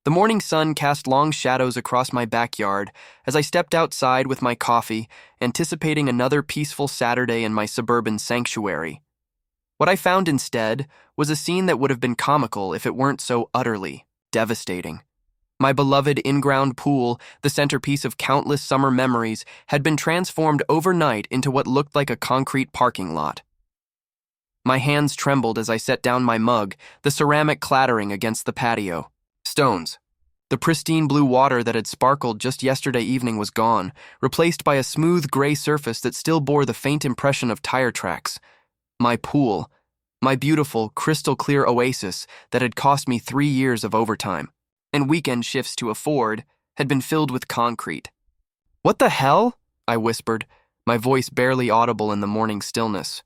The morning sun cast long shadows across my backyard as I stepped outside with my coffee, anticipating another peaceful Saturday in my suburban sanctuary. What I found instead was a scene that would have been comical if it weren't so utterly devastating. My beloved in-ground pool, the centerpiece of countless summer memories, had been transformed overnight into what looked like a concrete parking lot. My hands trembled as I set down my mug, the ceramic clattering against the patio. Stones. The pristine blue water that had sparkled just yesterday evening was gone, replaced by a smooth gray surface that still bore the faint impression of tire tracks. My pool, my beautiful, crystal-clear oasis that had cost me 3 years of overtime and weekend shifts to afford, had been filled with concrete. "What the hell?" I whispered, my voice barely audible in the morning stillness.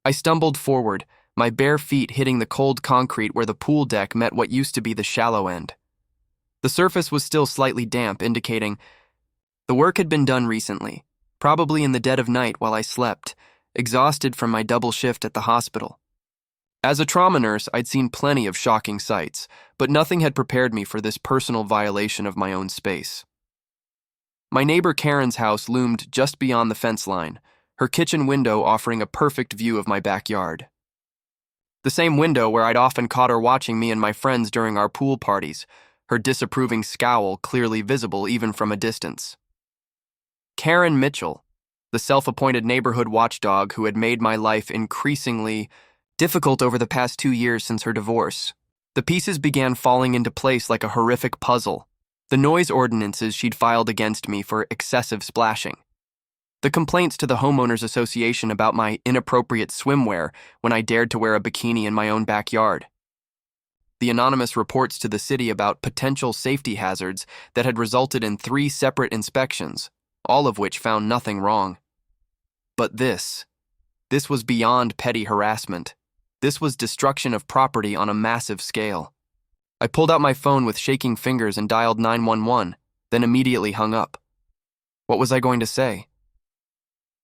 I stumbled forward, my bare feet hitting the cold concrete where the pool deck met what used to be the shallow end. The surface was still slightly damp, indicating the work had been done recently, probably in the dead of night while I slept, exhausted from my double shift at the hospital. As a trauma nurse, I'd seen plenty of shocking sights, but nothing had prepared me for this personal violation of my own space. My neighbor Karen's house loomed just beyond the fence line, her kitchen window offering a perfect view of my backyard. The same window where I'd often caught her watching me and my friends during our pool parties, her disapproving scowl clearly visible even from a distance. Karen Mitchell, the self-appointed neighborhood watchdog who had made my life increasingly difficult over the past 2 years since her divorce. The pieces began falling into place like a horrific puzzle. The noise ordinances she'd filed against me for excessive splashing. The complaints to the homeowners association about my inappropriate swimwear when I dared to wear a bikini in my own backyard. The anonymous reports to the city about potential safety hazards that had resulted in 3 separate inspections, all of which found nothing wrong. But this was beyond petty harassment. This was destruction of property on a massive scale. I pulled out my phone with shaking fingers and dialed 911, then immediately hung up. What was I going to say?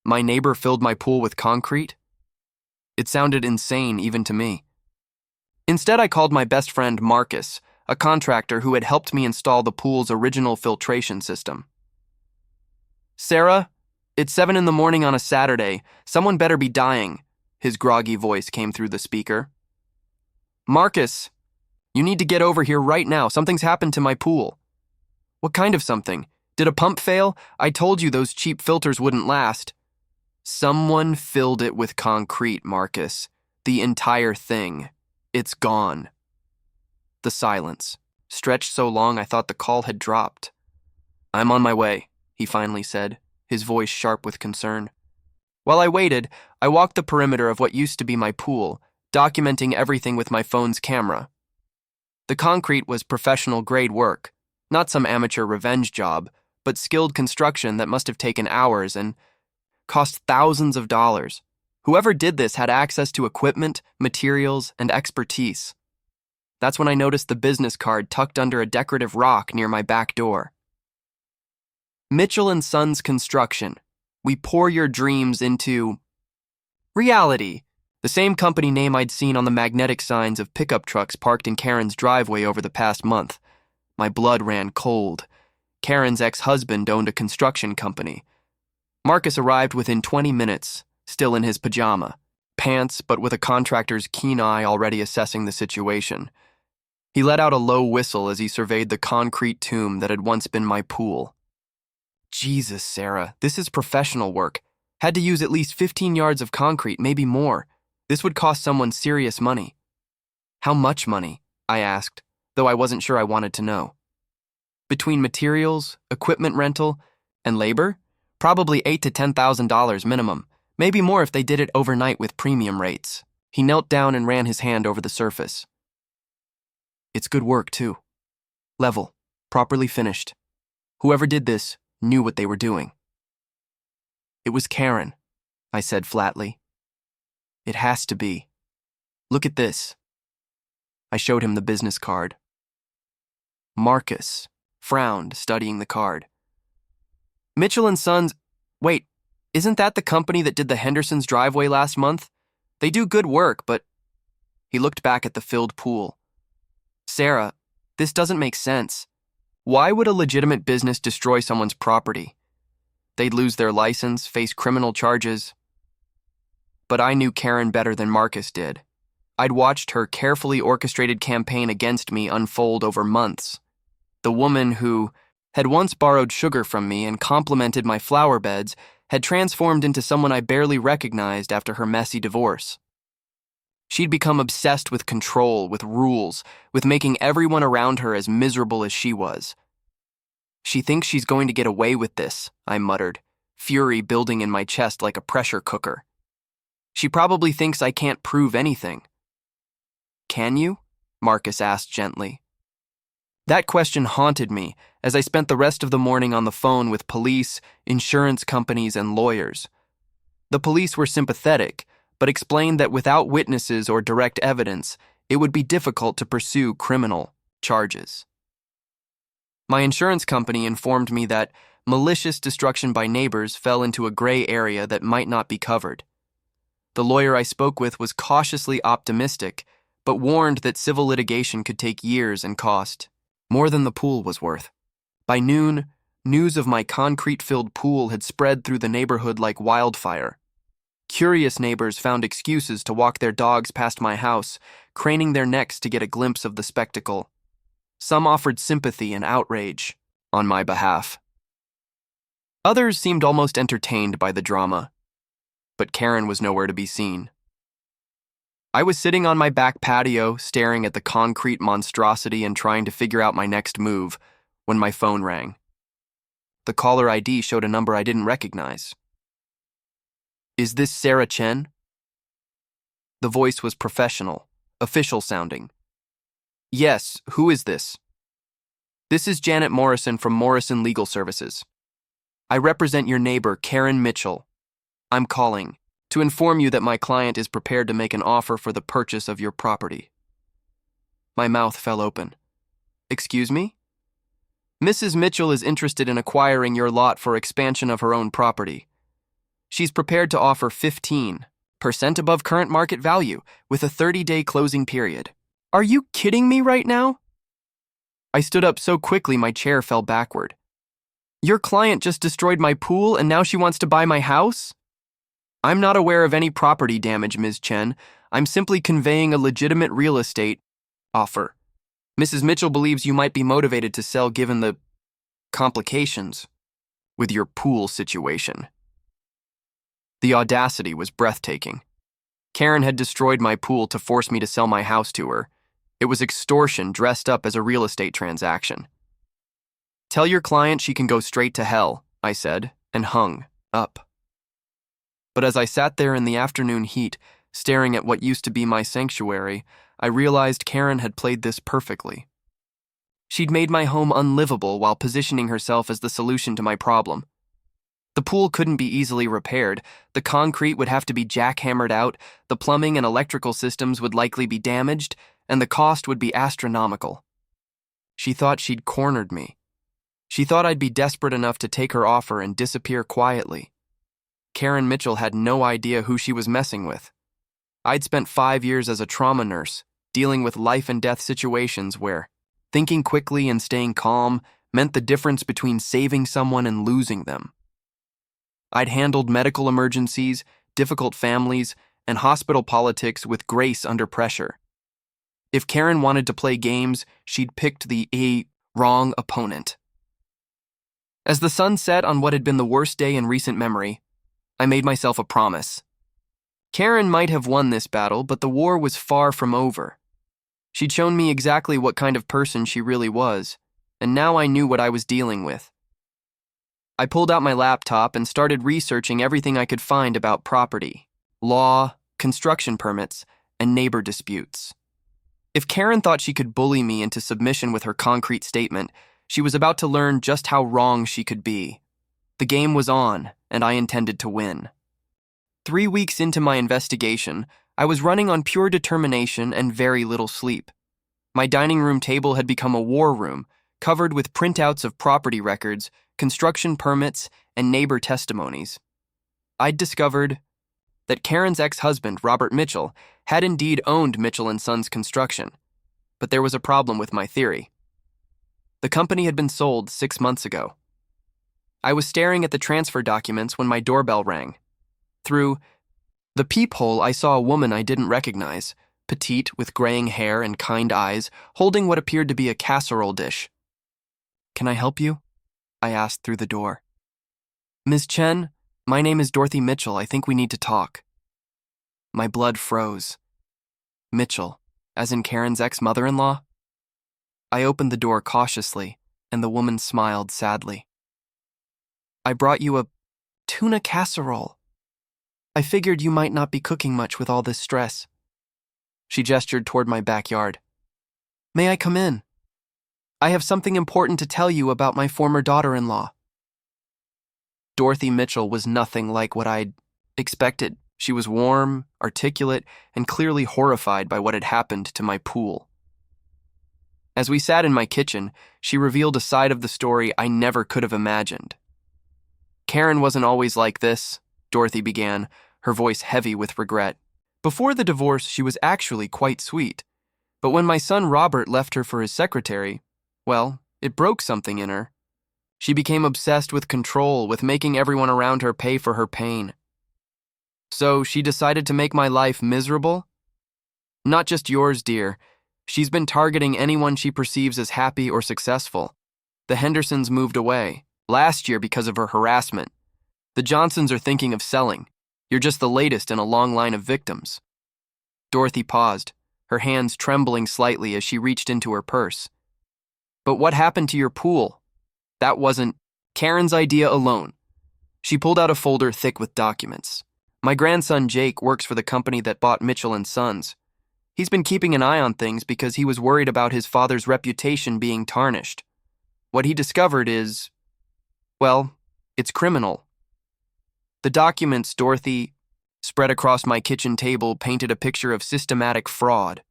My neighbor filled my pool with concrete? It sounded insane even to me. Instead, I called my best friend Marcus, a contractor who had helped me install the pool's original filtration system. "Sarah, it's 7 in the morning on a Saturday. Someone better be dying," his groggy voice came through the speaker. "Marcus, you need to get over here right now. Something's happened to my pool." "What kind of something? Did a pump fail? I told you those cheap filters wouldn't last." "Someone filled it with concrete, Marcus. The entire thing. It's gone." The silence, stretched so long I thought the call had dropped. "I'm on my way," he finally said, his voice sharp with concern. While I waited, I walked the perimeter of what used to be my pool, documenting everything with my phone's camera. The concrete was professional-grade work, not some amateur revenge job, but skilled construction that must have taken hours and cost thousands of dollars. Whoever did this had access to equipment, materials, and expertise. That's when I noticed the business card tucked under a decorative rock near my back door. "Mitchell & Sons Construction. We pour your dreams into reality." The same company name I'd seen on the magnetic signs of pickup trucks parked in Karen's driveway over the past month. My blood ran cold. Karen's ex-husband owned a construction company. Marcus arrived within 20 minutes, still in his pajama, pants but with a contractor's keen eye already assessing the situation. He let out a low whistle as he surveyed the concrete tomb that had once been my pool. "Jesus, Sarah, this is professional work. Had to use at least 15 yards of concrete, maybe more. This would cost someone serious money." "How much money?" I asked, though I wasn't sure I wanted to know. "Between materials, equipment rental, and labor? Probably $8,000 to $10,000 minimum. Maybe more if they did it overnight with premium rates." He knelt down and ran his hand over the surface. "It's good work, too. Level, properly finished. Whoever did this knew what they were doing." "It was Karen," I said flatly. "It has to be. Look at this." I showed him the business card. Marcus frowned, studying the card. "Mitchell & Sons, wait, isn't that the company that did the Henderson's driveway last month? They do good work, but..." He looked back at the filled pool. "Sarah, This doesn't make sense. Why would a legitimate business destroy someone's property? They'd lose their license, face criminal charges. But I knew Karen better than Marcus did. I'd watched her carefully orchestrated campaign against me unfold over months. The woman who had once borrowed sugar from me and complimented my flower beds had transformed into someone I barely recognized after her messy divorce. She'd become obsessed with control, with rules, with making everyone around her as miserable as she was. She thinks she's going to get away with this, I muttered, fury building in my chest like a pressure cooker. She probably thinks I can't prove anything. Can you? Marcus asked gently. That question haunted me as I spent the rest of the morning on the phone with police, insurance companies, and lawyers. The police were sympathetic, but explained that without witnesses or direct evidence, it would be difficult to pursue criminal charges. My insurance company informed me that malicious destruction by neighbors fell into a gray area that might not be covered. The lawyer I spoke with was cautiously optimistic, but warned that civil litigation could take years and cost more than the pool was worth. By noon, news of my concrete-filled pool had spread through the neighborhood like wildfire. Curious neighbors found excuses to walk their dogs past my house, craning their necks to get a glimpse of the spectacle. Some offered sympathy and outrage on my behalf. Others seemed almost entertained by the drama, but Karen was nowhere to be seen. I was sitting on my back patio, staring at the concrete monstrosity and trying to figure out my next move, when my phone rang. The caller ID showed a number I didn't recognize. Is this Sarah Chen? The voice was professional, official sounding. Yes, who is this? This is Janet Morrison from Morrison Legal Services. I represent your neighbor, Karen Mitchell. I'm calling to inform you that my client is prepared to make an offer for the purchase of your property. My mouth fell open. Excuse me? Mrs. Mitchell is interested in acquiring your lot for expansion of her own property. She's prepared to offer 15% above current market value with a 30-day closing period. Are you kidding me right now? I stood up so quickly my chair fell backward. Your client just destroyed my pool and now she wants to buy my house? I'm not aware of any property damage, Ms. Chen. I'm simply conveying a legitimate real estate offer. Mrs. Mitchell believes you might be motivated to sell given the complications with your pool situation. The audacity was breathtaking. Karen had destroyed my pool to force me to sell my house to her. It was extortion dressed up as a real estate transaction. Tell your client she can go straight to hell, I said, and hung up. But as I sat there in the afternoon heat, staring at what used to be my sanctuary, I realized Karen had played this perfectly. She'd made my home unlivable while positioning herself as the solution to my problem. The pool couldn't be easily repaired, the concrete would have to be jackhammered out, the plumbing and electrical systems would likely be damaged, and the cost would be astronomical. She thought she'd cornered me. She thought I'd be desperate enough to take her offer and disappear quietly. Karen Mitchell had no idea who she was messing with. I'd spent 5 years as a trauma nurse, dealing with life and death situations where thinking quickly and staying calm meant the difference between saving someone and losing them. I'd handled medical emergencies, difficult families, and hospital politics with grace under pressure. If Karen wanted to play games, she'd picked the wrong opponent. As the sun set on what had been the worst day in recent memory, I made myself a promise. Karen might have won this battle, but the war was far from over. She'd shown me exactly what kind of person she really was, and now I knew what I was dealing with. I pulled out my laptop and started researching everything I could find about property, law, construction permits, and neighbor disputes. If Karen thought she could bully me into submission with her concrete statement, she was about to learn just how wrong she could be. The game was on, and I intended to win. 3 weeks into my investigation, I was running on pure determination and very little sleep. My dining room table had become a war room, covered with printouts of property records, construction permits, and neighbor testimonies. I'd discovered that Karen's ex-husband, Robert Mitchell, had indeed owned Mitchell & Sons Construction. But there was a problem with my theory. The company had been sold 6 months ago. I was staring at the transfer documents when my doorbell rang. Through the peephole, I saw a woman I didn't recognize, petite, with graying hair and kind eyes, holding what appeared to be a casserole dish. "Can I help you?" I asked through the door. "Ms. Chen, my name is Dorothy Mitchell. I think we need to talk." My blood froze. Mitchell, as in Karen's ex-mother-in-law? I opened the door cautiously, and the woman smiled sadly. "I brought you a tuna casserole. I figured you might not be cooking much with all this stress." She gestured toward my backyard. "May I come in? I have something important to tell you about my former daughter-in-law." Dorothy Mitchell was nothing like what I'd expected. She was warm, articulate, and clearly horrified by what had happened to my pool. As we sat in my kitchen, she revealed a side of the story I never could have imagined. "Karen wasn't always like this," Dorothy began, her voice heavy with regret. "Before the divorce, she was actually quite sweet. But when my son Robert left her for his secretary, well, it broke something in her. She became obsessed with control, with making everyone around her pay for her pain. So she decided to make my life miserable? Not just yours, dear. She's been targeting anyone she perceives as happy or successful. The Hendersons moved away last year because of her harassment. The Johnsons are thinking of selling. You're just the latest in a long line of victims." Dorothy paused, her hands trembling slightly as she reached into her purse. "But what happened to your pool? That wasn't Karen's idea alone." She pulled out a folder thick with documents. "My grandson Jake works for the company that bought Mitchell and Sons. He's been keeping an eye on things because he was worried about his father's reputation being tarnished. What he discovered is, well, it's criminal." The documents Dorothy spread across my kitchen table painted a picture of systematic fraud.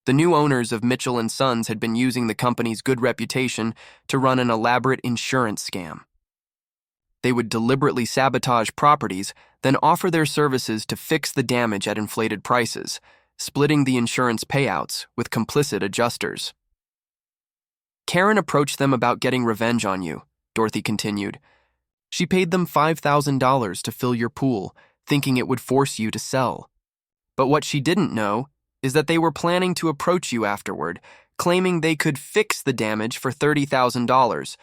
The new owners of Mitchell and Sons had been using the company's good reputation to run an elaborate insurance scam. They would deliberately sabotage properties, then offer their services to fix the damage at inflated prices, splitting the insurance payouts with complicit adjusters. "Karen approached them about getting revenge on you," Dorothy continued. "She paid them $5,000 to fill your pool, thinking it would force you to sell. But what she didn't know is that they were planning to approach you afterward, claiming they could fix the damage for $30,000,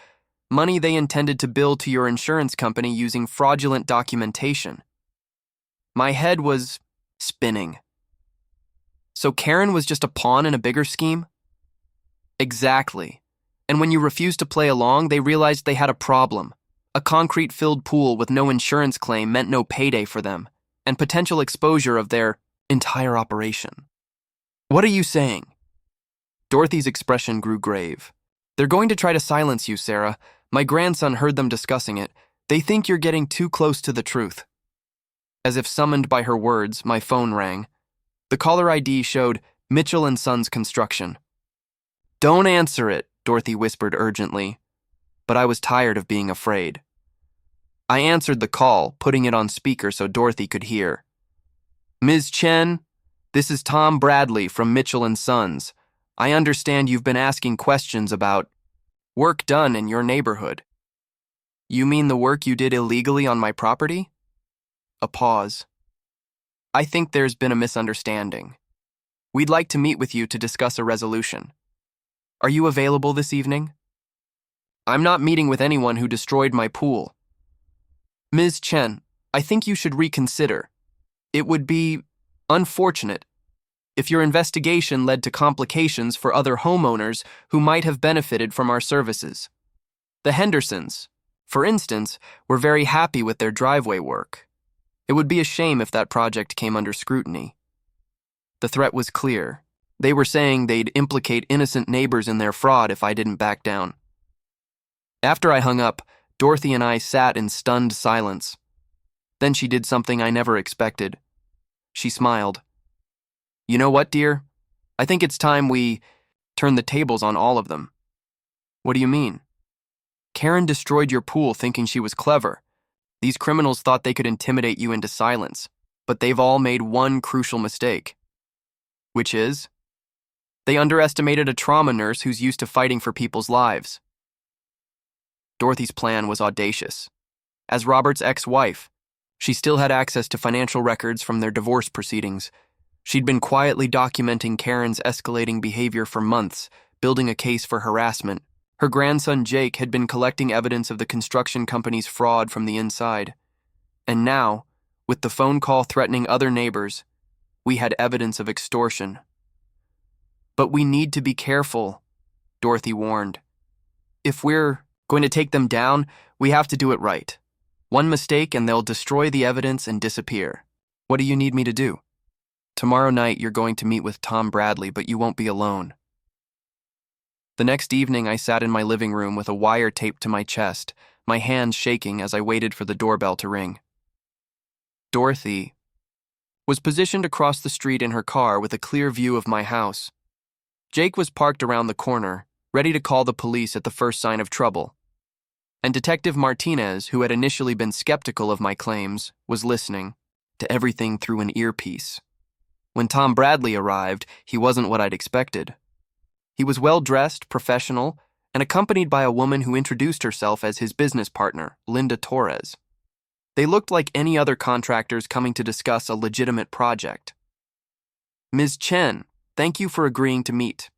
money they intended to bill to your insurance company using fraudulent documentation." My head was spinning. So Karen was just a pawn in a bigger scheme? Exactly. And when you refused to play along, they realized they had a problem. A concrete-filled pool with no insurance claim meant no payday for them, and potential exposure of their entire operation. "What are you saying?" Dorothy's expression grew grave. "They're going to try to silence you, Sarah. My grandson heard them discussing it. They think you're getting too close to the truth." As if summoned by her words, my phone rang. The caller ID showed Mitchell and Sons Construction. "Don't answer it," Dorothy whispered urgently. But I was tired of being afraid. I answered the call, putting it on speaker so Dorothy could hear. "Ms. Chen, this is Tom Bradley from Mitchell and Sons. I understand you've been asking questions about work done in your neighborhood." "You mean the work you did illegally on my property?" A pause. "I think there's been a misunderstanding. We'd like to meet with you to discuss a resolution. Are you available this evening?" "I'm not meeting with anyone who destroyed my pool." "Ms. Chen, I think you should reconsider. It would be unfortunate if your investigation led to complications for other homeowners who might have benefited from our services. The Hendersons, for instance, were very happy with their driveway work. It would be a shame if that project came under scrutiny." The threat was clear. They were saying they'd implicate innocent neighbors in their fraud if I didn't back down. After I hung up, Dorothy and I sat in stunned silence. Then she did something I never expected. She smiled. "You know what, dear? I think it's time we turn the tables on all of them." "What do you mean?" "Karen destroyed your pool thinking she was clever. These criminals thought they could intimidate you into silence, but they've all made one crucial mistake." "Which is?" They underestimated a trauma nurse who's used to fighting for people's lives. Dorothy's plan was audacious. As Robert's ex-wife, she still had access to financial records from their divorce proceedings. She'd been quietly documenting Karen's escalating behavior for months, building a case for harassment. Her grandson Jake had been collecting evidence of the construction company's fraud from the inside. And now, with the phone call threatening other neighbors, we had evidence of extortion. But we need to be careful, Dorothy warned. If we're going to take them down, we have to do it right. One mistake and they'll destroy the evidence and disappear. What do you need me to do? Tomorrow night you're going to meet with Tom Bradley, but you won't be alone. The next evening I sat in my living room with a wire taped to my chest, my hands shaking as I waited for the doorbell to ring. Dorothy was positioned across the street in her car with a clear view of my house. Jake was parked around the corner, ready to call the police at the first sign of trouble. And Detective Martinez, who had initially been skeptical of my claims, was listening to everything through an earpiece. When Tom Bradley arrived, he wasn't what I'd expected. He was well-dressed, professional, and accompanied by a woman who introduced herself as his business partner, Linda Torres. They looked like any other contractors coming to discuss a legitimate project. "Ms. Chen, thank you for agreeing to meet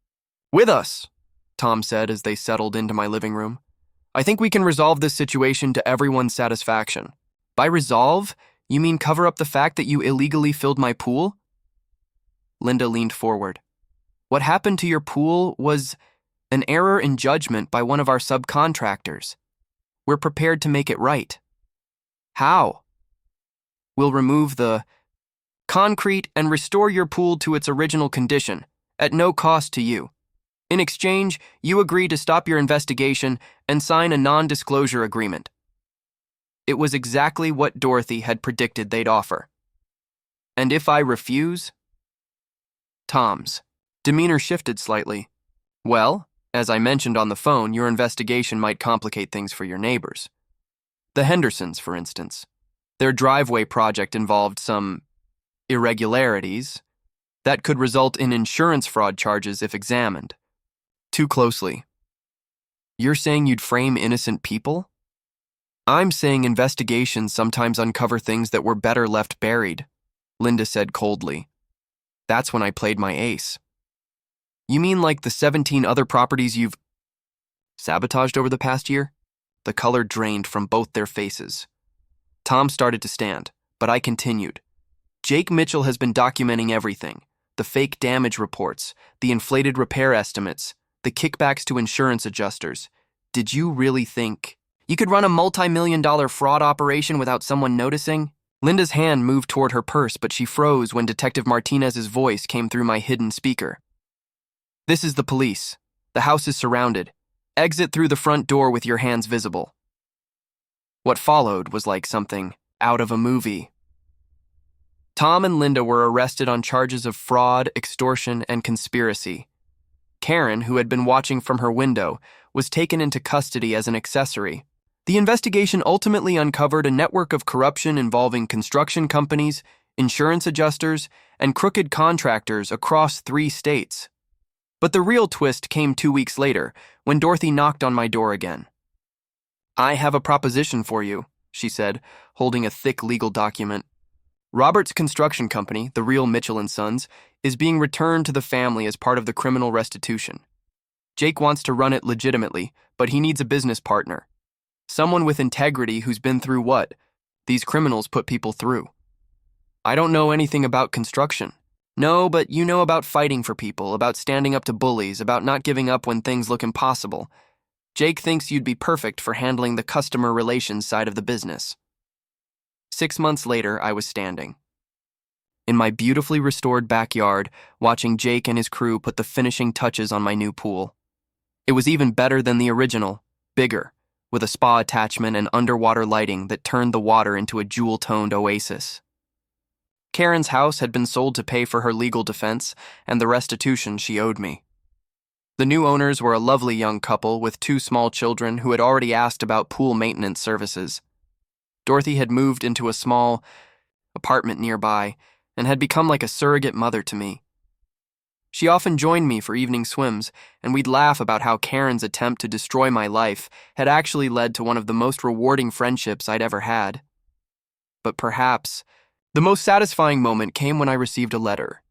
with us," Tom said as they settled into my living room. "I think we can resolve this situation to everyone's satisfaction." "By resolve, you mean cover up the fact that you illegally filled my pool?" Linda leaned forward. "What happened to your pool was an error in judgment by one of our subcontractors. We're prepared to make it right." "How?" "We'll remove the concrete and restore your pool to its original condition, at no cost to you. In exchange, you agree to stop your investigation and sign a non-disclosure agreement." It was exactly what Dorothy had predicted they'd offer. "And if I refuse?" Tom's demeanor shifted slightly. "Well, as I mentioned on the phone, your investigation might complicate things for your neighbors. The Hendersons, for instance. Their driveway project involved some irregularities that could result in insurance fraud charges if examined too closely." "You're saying you'd frame innocent people?" "I'm saying investigations sometimes uncover things that were better left buried," Linda said coldly. That's when I played my ace. "You mean like the 17 other properties you've sabotaged over the past year?" The color drained from both their faces. Tom started to stand, but I continued. "Jake Mitchell has been documenting everything. The fake damage reports, the inflated repair estimates, the kickbacks to insurance adjusters. Did you really think you could run a multi-million-dollar fraud operation without someone noticing?" Linda's hand moved toward her purse, but she froze when Detective Martinez's voice came through my hidden speaker. "This is the police. The house is surrounded. Exit through the front door with your hands visible." What followed was like something out of a movie. Tom and Linda were arrested on charges of fraud, extortion, and conspiracy. Karen, who had been watching from her window, was taken into custody as an accessory. The investigation ultimately uncovered a network of corruption involving construction companies, insurance adjusters, and crooked contractors across 3 states. But the real twist came 2 weeks later, when Dorothy knocked on my door again. "I have a proposition for you," she said, holding a thick legal document. "Robert's construction company, the real Mitchell & Sons, is being returned to the family as part of the criminal restitution. Jake wants to run it legitimately, but he needs a business partner. Someone with integrity who's been through what these criminals put people through. I don't know anything about construction. No, but you know about fighting for people, about standing up to bullies, about not giving up when things look impossible. Jake thinks you'd be perfect for handling the customer relations side of the business." 6 months later, I was standing in my beautifully restored backyard, watching Jake and his crew put the finishing touches on my new pool. It was even better than the original, bigger, with a spa attachment and underwater lighting that turned the water into a jewel-toned oasis. Karen's house had been sold to pay for her legal defense and the restitution she owed me. The new owners were a lovely young couple with 2 small children who had already asked about pool maintenance services. Dorothy had moved into a small apartment nearby and had become like a surrogate mother to me. She often joined me for evening swims, and we'd laugh about how Karen's attempt to destroy my life had actually led to one of the most rewarding friendships I'd ever had. But perhaps the most satisfying moment came when I received a letter.